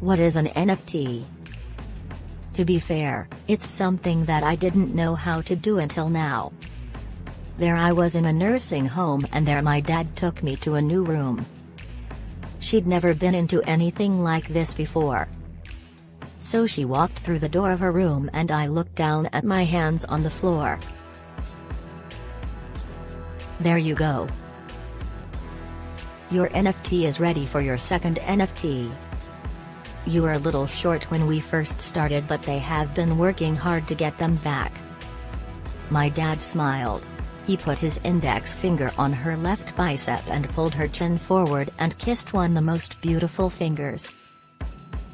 What is an NFT? To be fair, it's something that I didn't know how to do until now. There I was in a nursing home, and there my dad took me to a new room. She'd never been into anything like this before. So she walked through the door of her room and I looked down at my hands on the floor. There you go. Your NFT is ready for your second NFT. You were a little short when we first started, but they have been working hard to get them back. My dad smiled. He put his index finger on her left bicep and pulled her chin forward and kissed one of the most beautiful fingers.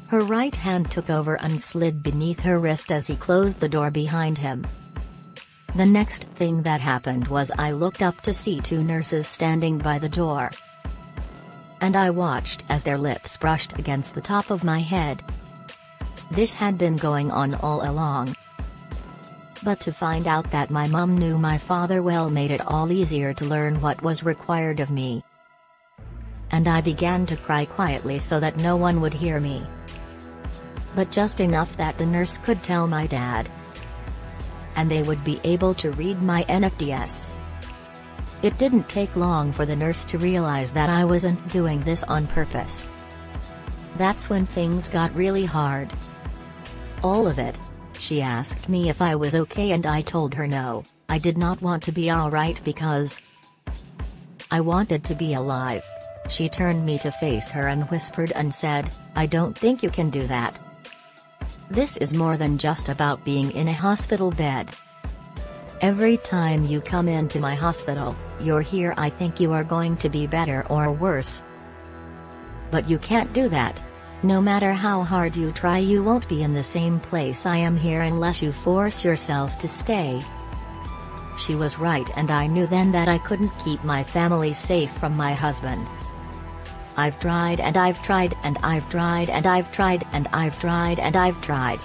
Her right hand took over and slid beneath her wrist as he closed the door behind him. The next thing that happened was I looked up to see two nurses standing by the door. And I watched as their lips brushed against the top of my head. This had been going on all along. But to find out that my mom knew my father well made it all easier to learn what was required of me. And I began to cry quietly so that no one would hear me. But just enough that the nurse could tell my dad. And they would be able to read my nfts. It didn't take long for the nurse to realize that I wasn't doing this on purpose. That's when things got really hard. All of it. She asked me if I was okay and I told her no, I did not want to be alright because I wanted to be alive. She turned me to face her and whispered and said, "I don't think you can do that. This is more than just about being in a hospital bed. Every time you come into my hospital, you're here. I think you are going to be better or worse. But you can't do that. No matter how hard you try, you won't be in the same place I am here unless you force yourself to stay." She was right, and I knew then that I couldn't keep my family safe from my husband. I've tried and I've tried and I've tried and I've tried and I've tried and I've tried.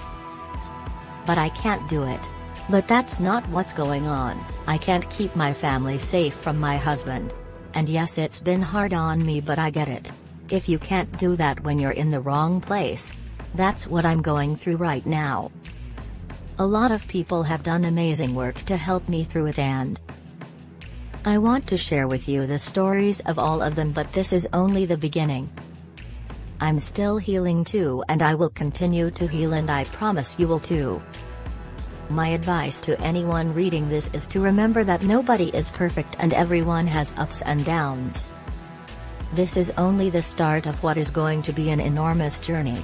But I can't do it. But that's not what's going on. I can't keep my family safe from my husband. And yes, it's been hard on me, but I get it. If you can't do that when you're in the wrong place, that's what I'm going through right now. A lot of people have done amazing work to help me through it, and I want to share with you the stories of all of them, but this is only the beginning. I'm still healing too, and I will continue to heal, and I promise you will too. My advice to anyone reading this is to remember that nobody is perfect and everyone has ups and downs. This is only the start of what is going to be an enormous journey.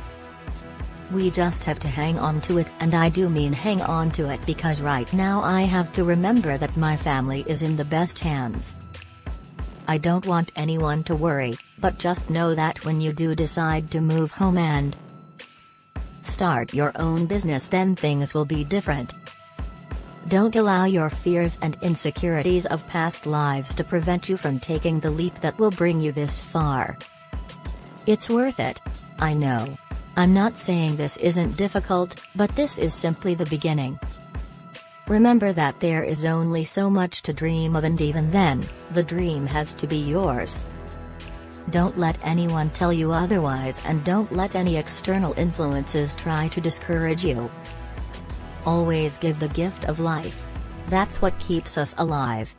We just have to hang on to it, and I do mean hang on to it, because right now I have to remember that my family is in the best hands. I don't want anyone to worry, but just know that when you do decide to move home and start your own business, then things will be different. Don't allow your fears and insecurities of past lives to prevent you from taking the leap that will bring you this far. It's worth it. I know. I'm not saying this isn't difficult, but this is simply the beginning. Remember that there is only so much to dream of, and even then, the dream has to be yours. Don't let anyone tell you otherwise, and don't let any external influences try to discourage you. Always give the gift of life. That's what keeps us alive.